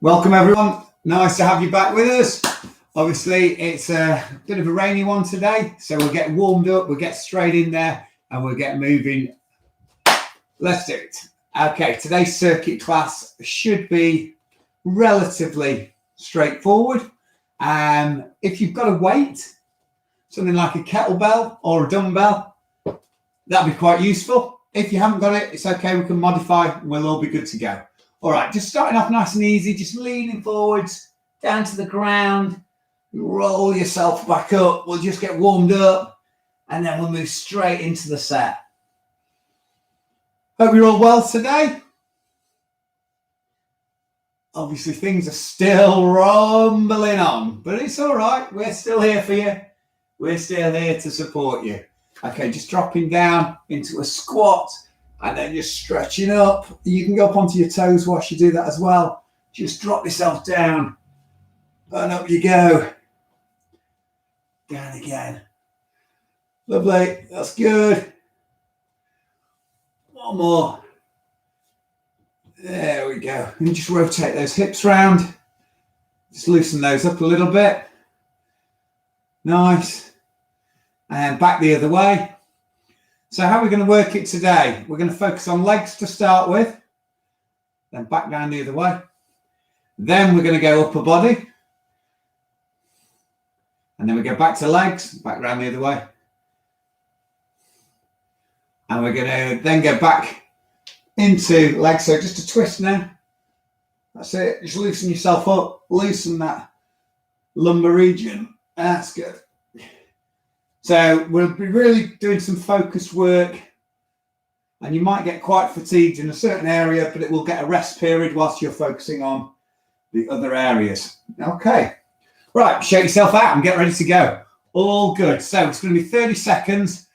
Welcome everyone, nice to have you back with us. Obviously it's a bit of a rainy one today, so we'll get warmed up, we'll get straight in there and we'll get moving. Let's do it. Okay, today's circuit class should be relatively straightforward. If you've got a weight, something like a kettlebell or a dumbbell, that'd be quite useful. If you haven't got it, it's okay, we can modify and we'll all be good to go. All right, just starting off nice and easy, just leaning forwards, down to the ground, roll yourself back up. We'll just get warmed up and then we'll move straight into the set. Hope you're all well today. Obviously things are still rumbling on, but it's all right. We're still here for you. We're still here to support you. Okay, just dropping down into a squat. And then just stretching up. You can go up onto your toes whilst you do that as well. Just drop yourself down. And up you go. Down again. Lovely. That's good. One more. There we go. And just rotate those hips round. Just loosen those up a little bit. Nice. And back the other way. So how are we going to work it today? We're going to focus on legs to start with, then back down the other way. Then we're going to go upper body. And then we go back to legs, back round the other way. And we're going to then go back into legs. So just a twist now. That's it. Just loosen yourself up. Loosen that lumbar region. That's good. So we'll be really doing some focused work and you might get quite fatigued in a certain area, but it will get a rest period whilst you're focusing on the other areas. Okay, right, shake yourself out and get ready to go. All good. So it's going to be 30 seconds.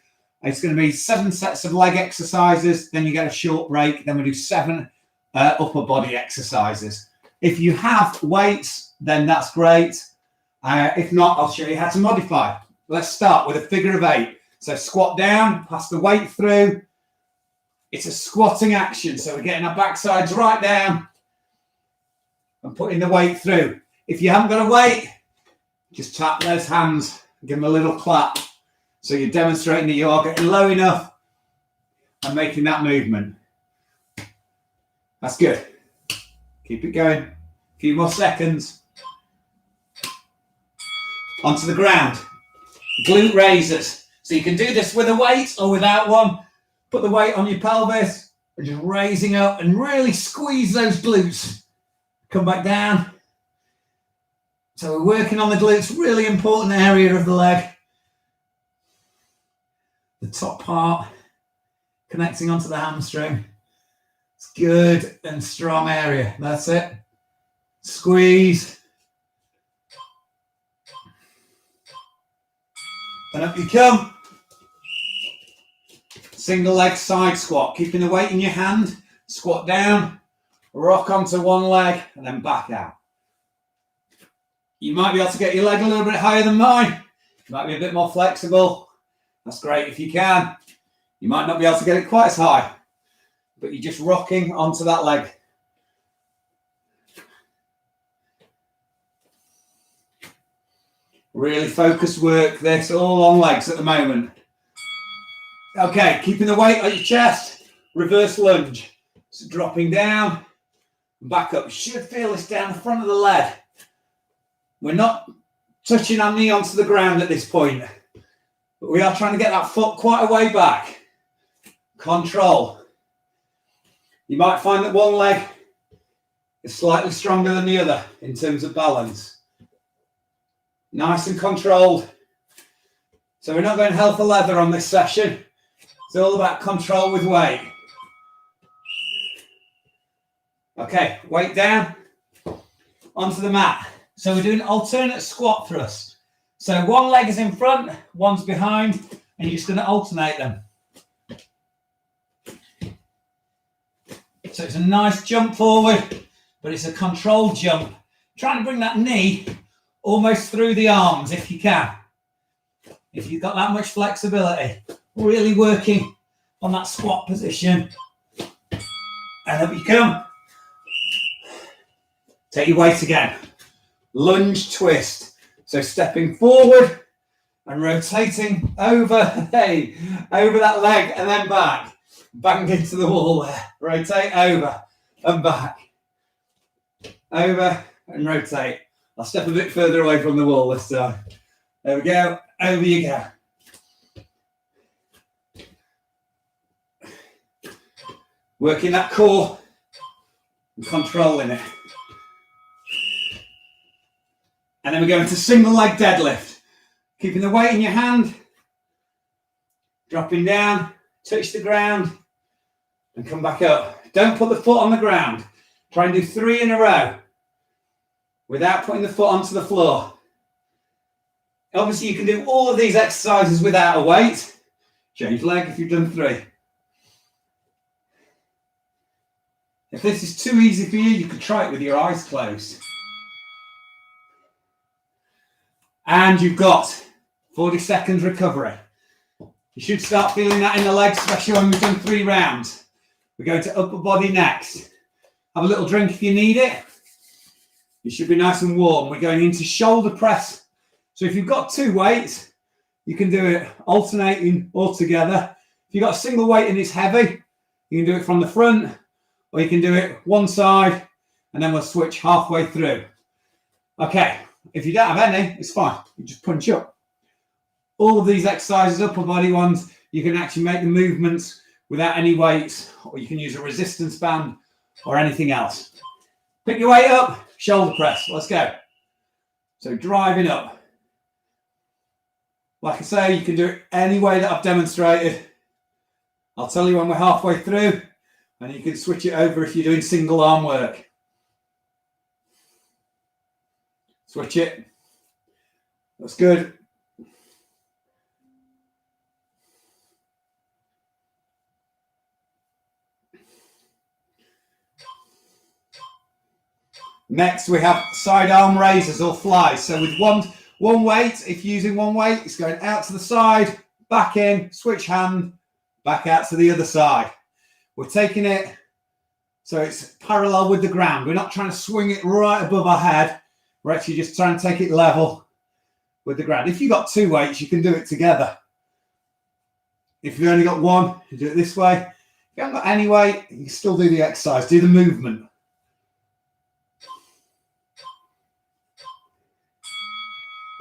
It's going to be 7 sets of leg exercises. Then you get a short break. Then we do 7 upper body exercises. If you have weights, then that's great. If not, I'll show you how to modify. Let's start with a figure of 8. So squat down, pass the weight through. It's a squatting action. So we're getting our backsides right down and putting the weight through. If you haven't got a weight, just tap those hands, give them a little clap. So you're demonstrating that you are getting low enough and making that movement. That's good. Keep it going. A few more seconds. Onto the ground. Glute raises. So you can do this with a weight or without one. Put the weight on your pelvis and just raising up and really squeeze those glutes. Come back down. So we're working on the glutes, really important area of the leg. The top part connecting onto the hamstring. It's good and strong area. That's it. Squeeze. And up you come. Single leg side squat, keeping the weight in your hand. Squat down, rock onto one leg, and then back out. You might be able to get your leg a little bit higher than mine. You might be a bit more flexible. That's great if you can. You might not be able to get it quite as high, but you're just rocking onto that leg. Really focused work, this all on legs at the moment. Okay, keeping the weight on your chest, reverse lunge. So dropping down, back up. You should feel this down the front of the leg. We're not touching our knee onto the ground at this point, but we are trying to get that foot quite a way back. Control. You might find that one leg is slightly stronger than the other in terms of balance. Nice and controlled. So we're not going hell for leather on this session. It's all about control with weight. Okay, weight down, onto the mat. So we're doing alternate squat thrusts. So one leg is in front, one's behind, and you're just going to alternate them. So it's a nice jump forward, but it's a controlled jump. Trying to bring that knee almost through the arms if you can. If you've got that much flexibility, really working on that squat position. And up you come. Take your weight again. Lunge twist. So stepping forward and rotating over, hey, over that leg and then back. Bang into the wall there. Rotate over and back. Over and rotate. I'll step a bit further away from the wall this time. There we go. Over you go. Working that core and controlling it. And then we go into single leg deadlift. Keeping the weight in your hand. Dropping down, touch the ground, and come back up. Don't put the foot on the ground. Try and do 3 in a row without putting the foot onto the floor. Obviously, you can do all of these exercises without a weight. Change leg if you've done 3. If this is too easy for you, you could try it with your eyes closed. And you've got 40 seconds recovery. You should start feeling that in the legs, especially when we've done 3 rounds. We're going to upper body next. Have a little drink if you need it. You should be nice and warm. We're going into shoulder press. So if you've got 2 weights, you can do it alternating all together. If you've got a single weight and it's heavy, you can do it from the front, or you can do it one side, and then we'll switch halfway through. Okay, if you don't have any, it's fine. You just punch up. All of these exercises, upper body ones, you can actually make the movements without any weights, or you can use a resistance band or anything else. Pick your weight up, shoulder press. Let's go. So driving up. Like I say, you can do it any way that I've demonstrated. I'll tell you when we're halfway through, and you can switch it over if you're doing single arm work. Switch it. That's good. Next, we have side arm raises or flies. So with one weight, if you're using one weight, it's going out to the side, back in, switch hand, back out to the other side. We're taking it so it's parallel with the ground. We're not trying to swing it right above our head. We're actually just trying to take it level with the ground. If you've got 2 weights, you can do it together. If you've only got 1, you do it this way. If you haven't got any weight, you can still do the exercise, do the movement.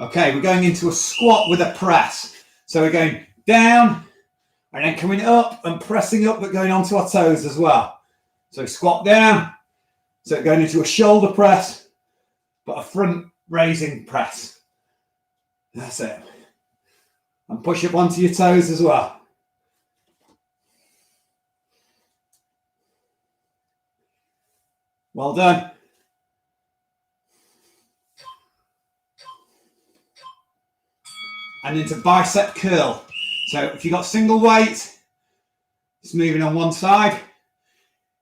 Okay, we're going into a squat with a press. So we're going down and then coming up and pressing up, but going onto our toes as well. So squat down. So going into a shoulder press, but a front raising press. That's it. And push up onto your toes as well. Well done. And into bicep curl. So if you've got single weight, it's moving on one side.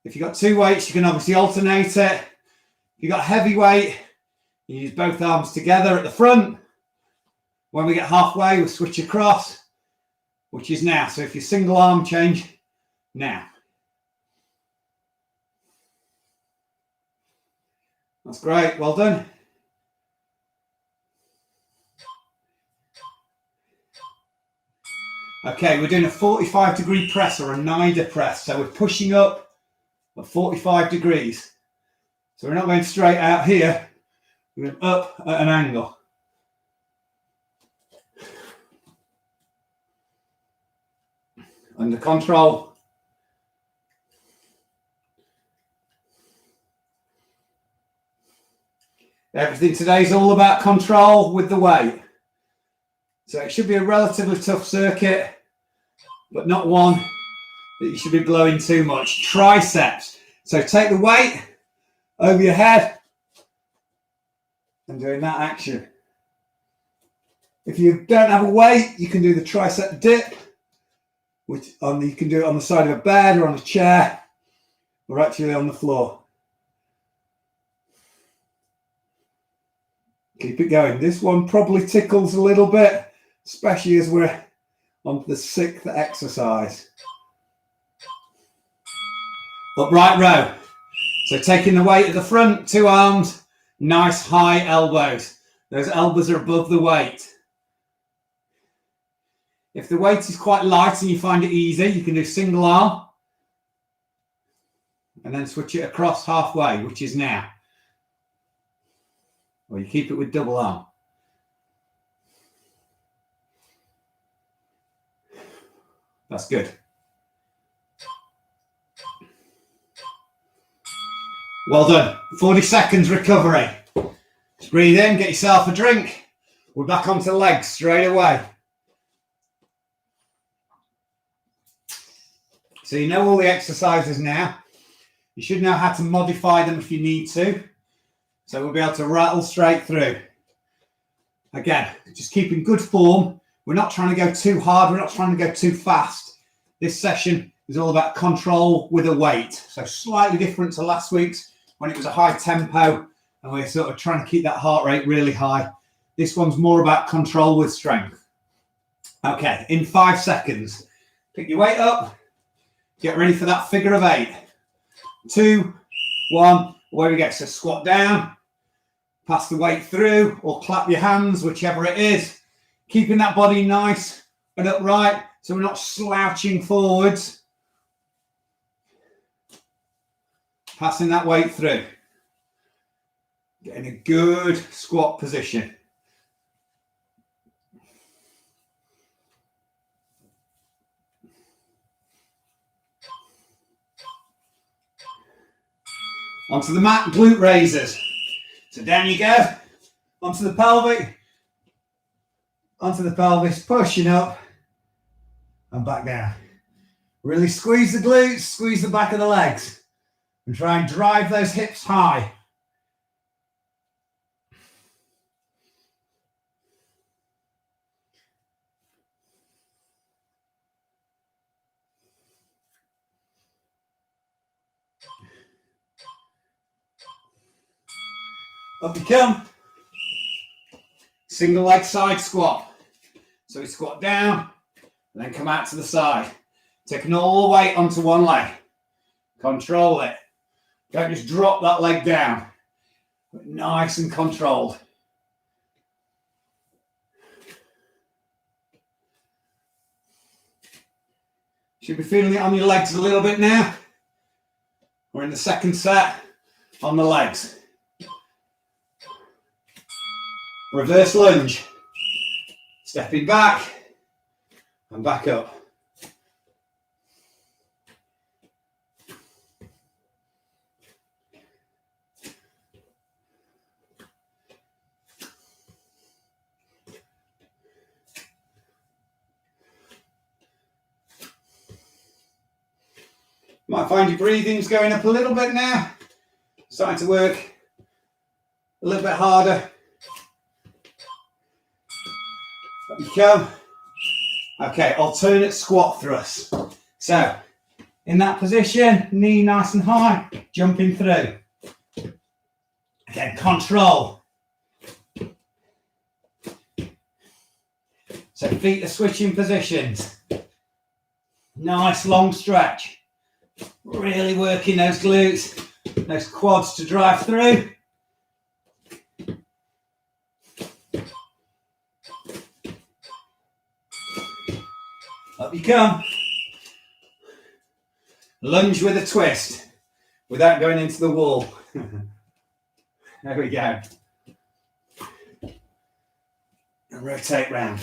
If you've got 2 weights, you can obviously alternate it. If you've got heavy weight, you use both arms together at the front. When we get halfway, we'll switch across, which is now. So if you're single arm, change now. That's great, well done. Okay, we're doing a 45-degree press or a NIDA press. So we're pushing up at 45 degrees. So we're not going straight out here, we're going up at an angle. Under control. Everything today is all about control with the weight. So it should be a relatively tough circuit, but not one that you should be blowing too much. Triceps. So take the weight over your head and doing that action. If you don't have a weight, you can do the tricep dip, which you can do it on the side of a bed or on a chair, or actually on the floor. Keep it going. This one probably tickles a little bit, especially as we're on the 6th exercise. Upright row. So taking the weight at the front, 2 arms, Nice high elbows. Those elbows are above the weight. If the weight is quite light and you find it easy, you can do single arm and then switch it across halfway, which is now. Or you keep it with double arm. That's good. Well done. 40 seconds recovery. Just breathe in, get yourself a drink. We're back onto legs straight away. So you know all the exercises now. You should know how to modify them if you need to. So we'll be able to rattle straight through. Again, just keep in good form. We're not trying to go too hard. We're not trying to go too fast. This session is all about control with a weight. So slightly different to last week's when it was a high tempo and we're sort of trying to keep that heart rate really high. This one's more about control with strength. Okay, in 5 seconds, pick your weight up. Get ready for that figure of 8. 2, 1, away we go. So squat down, pass the weight through or clap your hands, whichever it is. Keeping that body nice and upright so we're not slouching forwards. Passing that weight through. Getting a good squat position. Onto the mat, glute raises. So down you go, onto the pelvic, onto the pelvis, pushing up and back down. Really squeeze the glutes, squeeze the back of the legs and try and drive those hips high. Up you come. Single leg side squat. So we squat down and then come out to the side. Taking all the weight onto one leg. Control it. Don't just drop that leg down. But nice and controlled. Should be feeling it on your legs a little bit now. We're in the second set on the legs. Reverse lunge. Stepping back and back up. Might find your breathing's going up a little bit now. Starting to work a little bit harder. Up you come. Okay, alternate squat thrust. So, in that position, knee nice and high, jumping through. Again, control. So feet are switching positions. Nice long stretch. Really working those glutes, those quads to drive through. Up you come. Lunge with a twist without going into the wall. There we go. And rotate round.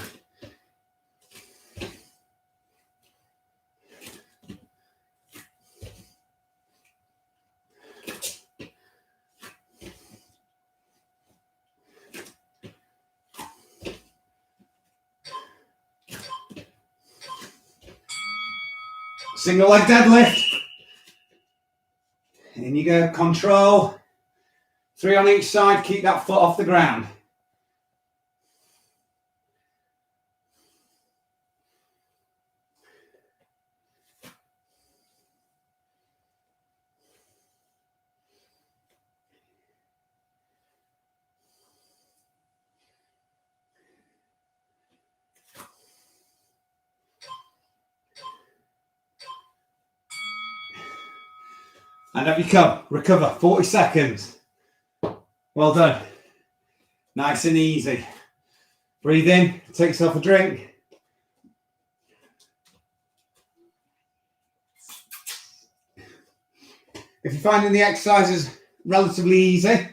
Single leg deadlift. In you go, control. 3 on each side, keep that foot off the ground. And up you come, recover, 40 seconds. Well done. Nice and easy. Breathe in, take yourself a drink. If you're finding the exercises relatively easy,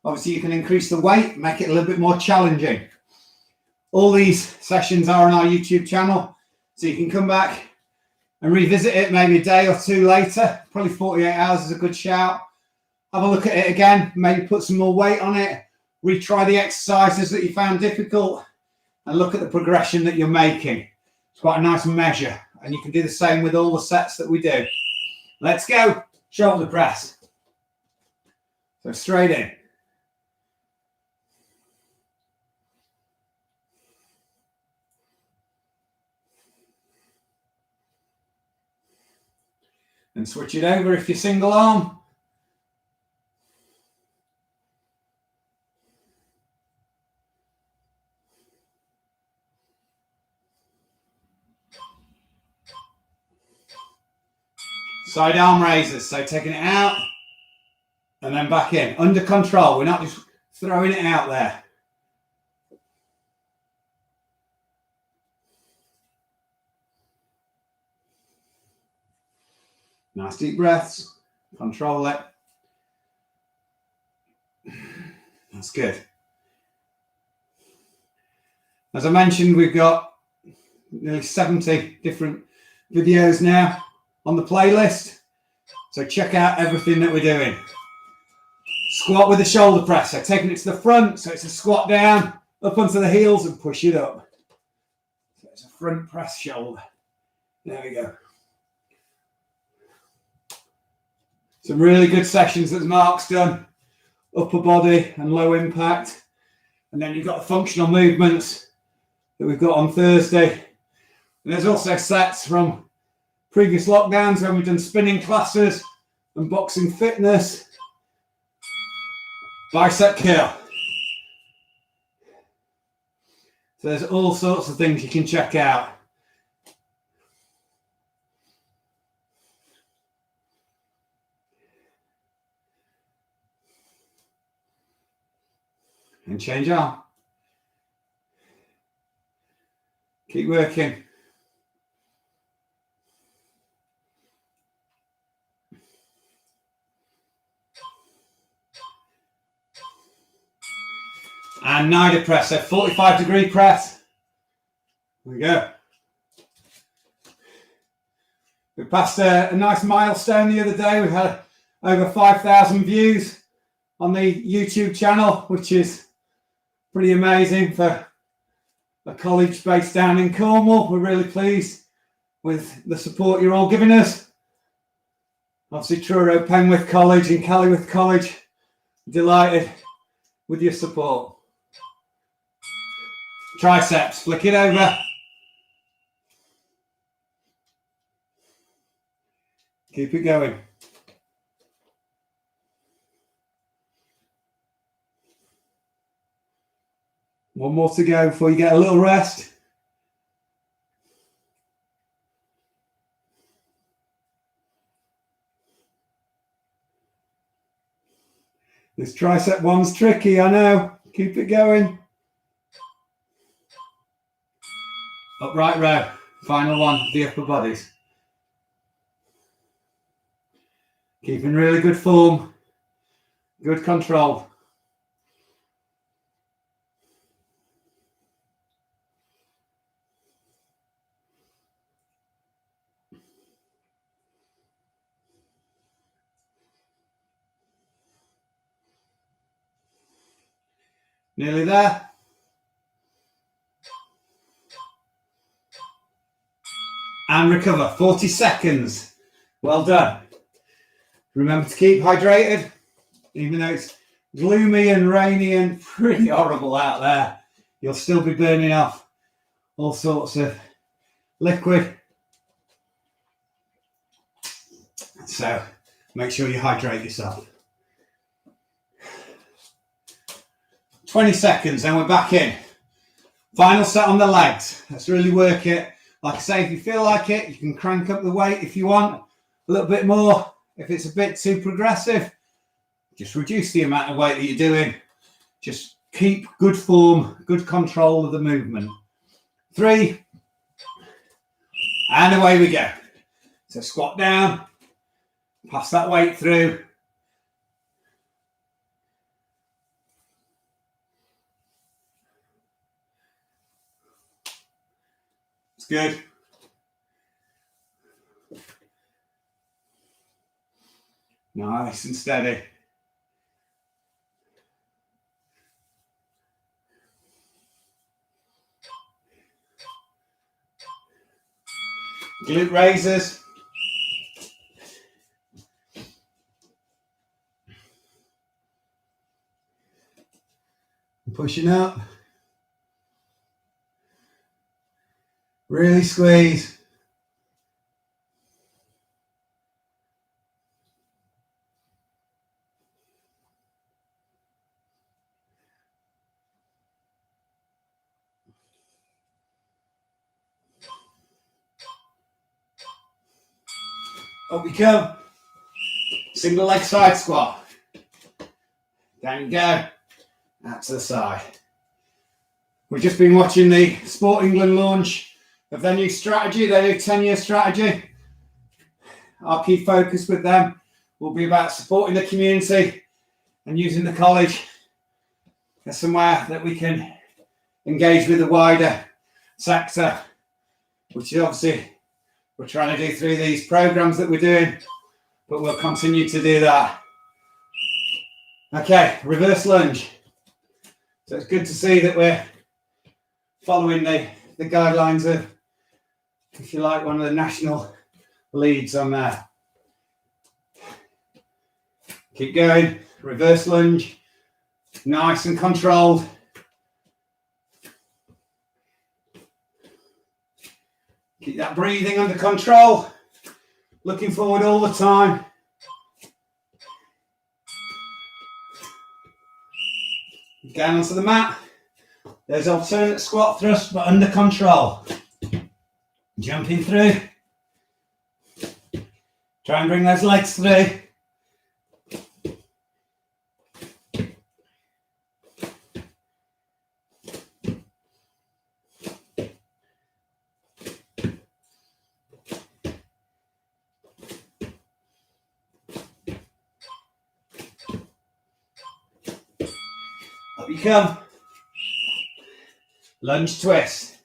obviously you can increase the weight, make it a little bit more challenging. All these sessions are on our YouTube channel, so you can come back and revisit it maybe a day or two later. Probably 48 hours is a good shout. Have a look at it again, maybe put some more weight on it, retry the exercises that you found difficult, and look at the progression that you're making. It's quite a nice measure, and you can do the same with all the sets that we do. Let's go. Shoulder press. So straight in. And switch it over if you're single arm. Side arm raises, so taking it out and then back in. Under control, we're not just throwing it out there. Nice deep breaths, control it. That's good. As I mentioned, we've got nearly 70 different videos now on the playlist, so check out everything that we're doing. Squat with the shoulder press, so taking it to the front, so it's a squat down, up onto the heels and push it up. So it's a front press shoulder. There we go. Some really good sessions that Mark's done, upper body and low impact. And then you've got the functional movements that we've got on Thursday. And there's also sets from previous lockdowns when we've done spinning classes and boxing fitness. Bicep curl. So there's all sorts of things you can check out. And change arm. Keep working. And NIDA press, so 45-degree press. There we go. We passed a nice milestone the other day. We've had over 5,000 views on the YouTube channel, which is pretty amazing for a college based down in Cornwall. We're really pleased with the support you're all giving us. Obviously, Truro, Penwith College and Callywood College, delighted with your support. Triceps, flick it over. Keep it going. One more to go before you get a little rest. This tricep one's tricky, I know. Keep it going. Upright row. Final one, the upper bodies. Keeping really good form. Good control. Nearly there. And recover, 40 seconds. Well done. Remember to keep hydrated, even though it's gloomy and rainy and pretty horrible out there. You'll still be burning off all sorts of liquid. So make sure you hydrate yourself. 20 seconds, then we're back in. Final set on the legs. Let's really work it. Like I say, if you feel like it, you can crank up the weight if you want a little bit more. If it's a bit too progressive, Just reduce the amount of weight that you're doing. Just keep good form, good control of the movement. 3, and away we go. So squat down, pass that weight through. It's good. Nice and steady. Glute raises. Pushing up. Really squeeze. Up we come. Single leg side squat. Down you go. Out to the side. We've just been watching the Sport England launch of their new strategy, their new 10-year strategy. Our key focus with them will be about supporting the community and using the college as somewhere that we can engage with the wider sector, which is obviously we're trying to do through these programs that we're doing, but we'll continue to do that. Okay, reverse lunge. So it's good to see that we're following the guidelines of, if you like, one of the national leads on there. Keep going, reverse lunge, nice and controlled. Keep that breathing under control, looking forward all the time. Down onto the mat. There's alternate squat thrust, but under control. Jumping through. Try and bring those legs through. Up you come. Lunge twist.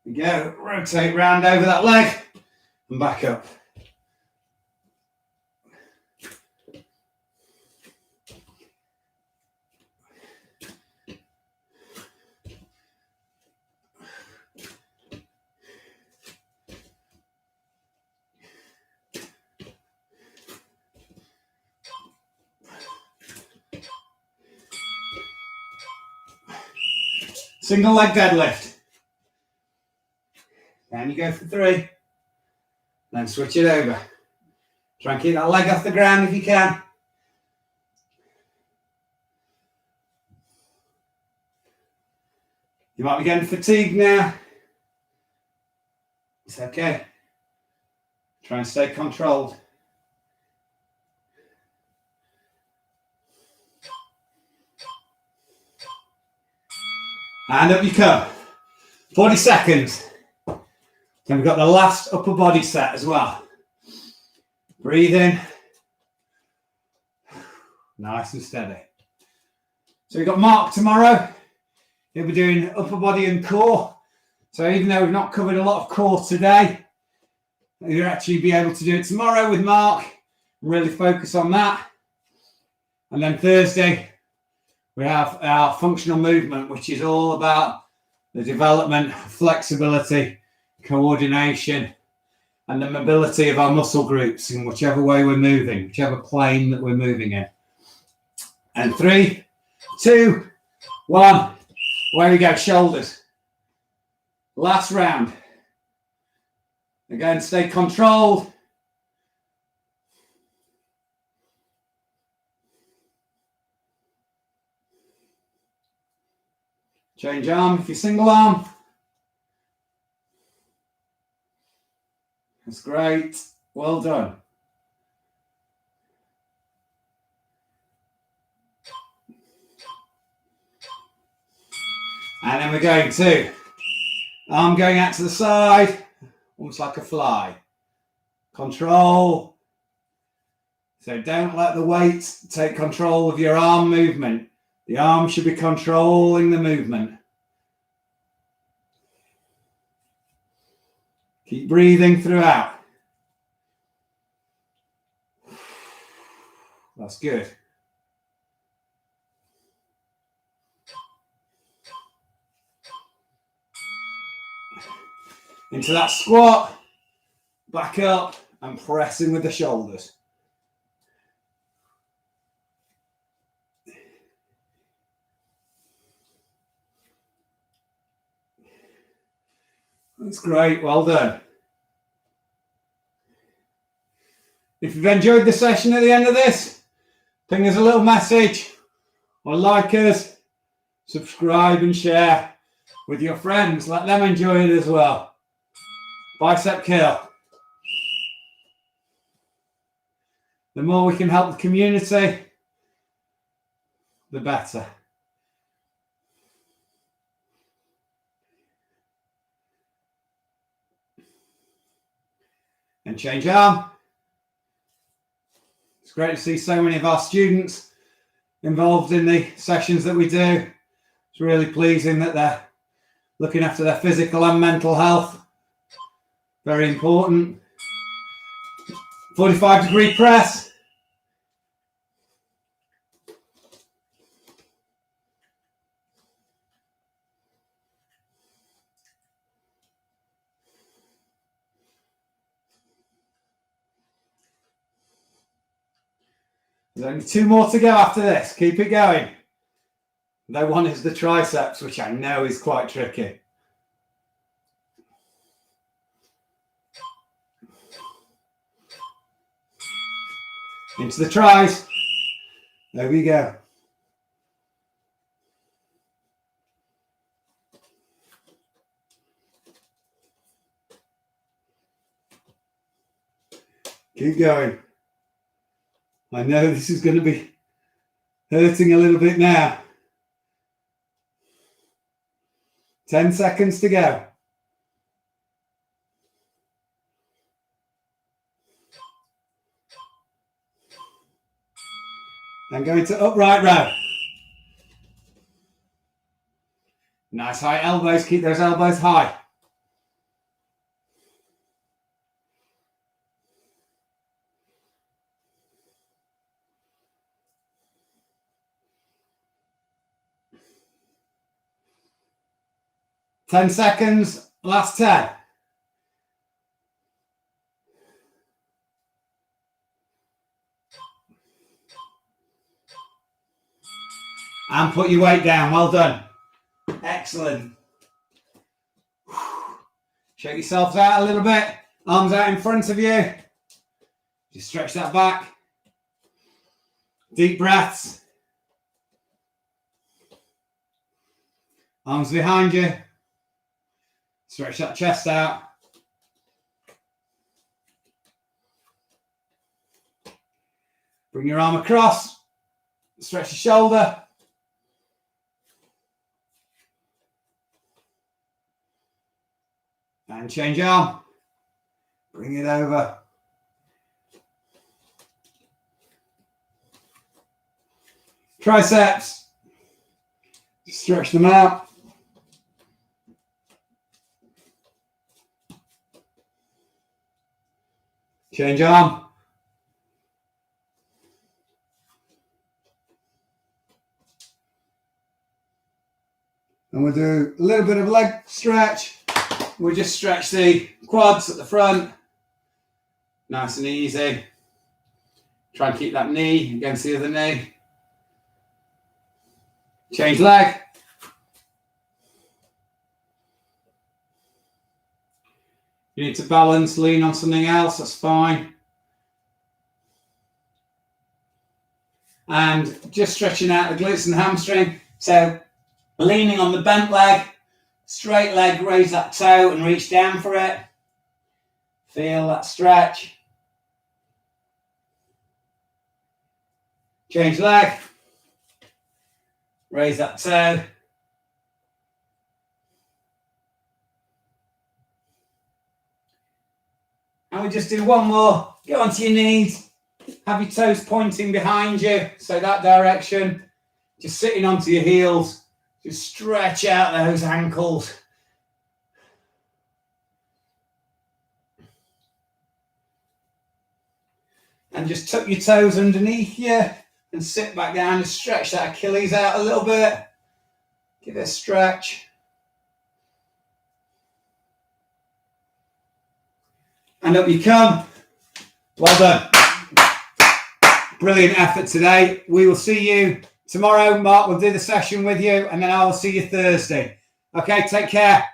We go, rotate round over that leg and back up. Single leg deadlift. Down you go for 3. Then switch it over. Try and keep that leg off the ground if you can. You might be getting fatigued now. It's okay. Try and stay controlled. And up you come. 40 seconds. Then we've got the last upper body set as well. Breathe in. Nice and steady. So we've got Mark tomorrow. He'll be doing upper body and core. So even though we've not covered a lot of core today, you'll actually be able to do it tomorrow with Mark and really focus on that. And then Thursday, we have our functional movement, which is all about the development, flexibility, coordination, and the mobility of our muscle groups in whichever way we're moving, whichever plane that we're moving in. And 3, 2, 1. Away we go, shoulders. Last round. Again, stay controlled. Change arm if you're single arm. That's great. Well done. And then we're going to arm going out to the side, almost like a fly. Control. So don't let the weight take control of your arm movement. The arm should be controlling the movement. Keep breathing throughout. That's good. Into that squat, back up and pressing with the shoulders. That's great, well done. If you've enjoyed the session at the end of this, ping us a little message or like us, subscribe and share with your friends. Let them enjoy it as well. Bicep curl. The more we can help the community, the better. And change arm. It's great to see so many of our students involved in the sessions that we do. It's really pleasing that they're looking after their physical and mental health. Very important. 45-degree press. There's only 2 more to go after this. Keep it going. The one is the triceps, which I know is quite tricky. Into the tries. There we go. Keep going. I know this is going to be hurting a little bit now. 10 seconds to go. Then go into upright row. Nice high elbows. Keep those elbows high. Ten seconds. Last 10. And put your weight down. Well done. Excellent. Shake yourselves out a little bit. Arms out in front of you. Just stretch that back. Deep breaths. Arms behind you. Stretch that chest out. Bring your arm across. Stretch the shoulder. And change arm. Bring it over. Triceps. Stretch them out. Change arm. And we'll do a little bit of leg stretch. We'll just stretch the quads at the front. Nice and easy. Try and keep that knee against the other knee. Change leg. You need to balance, lean on something else, that's fine. And just stretching out the glutes and the hamstring. So leaning on the bent leg, straight leg, raise that toe and reach down for it. Feel that stretch. Change leg. Raise that toe. And we just do one more. Go onto your knees. Have your toes pointing behind you. So that direction. Just sitting onto your heels. Just stretch out those ankles. And just tuck your toes underneath you and sit back down. Just stretch that Achilles out a little bit. Give it a stretch. And up you come. Well done. Brilliant effort today. We will see you tomorrow. Mark will do the session with you, and then I will see you Thursday. Okay, take care.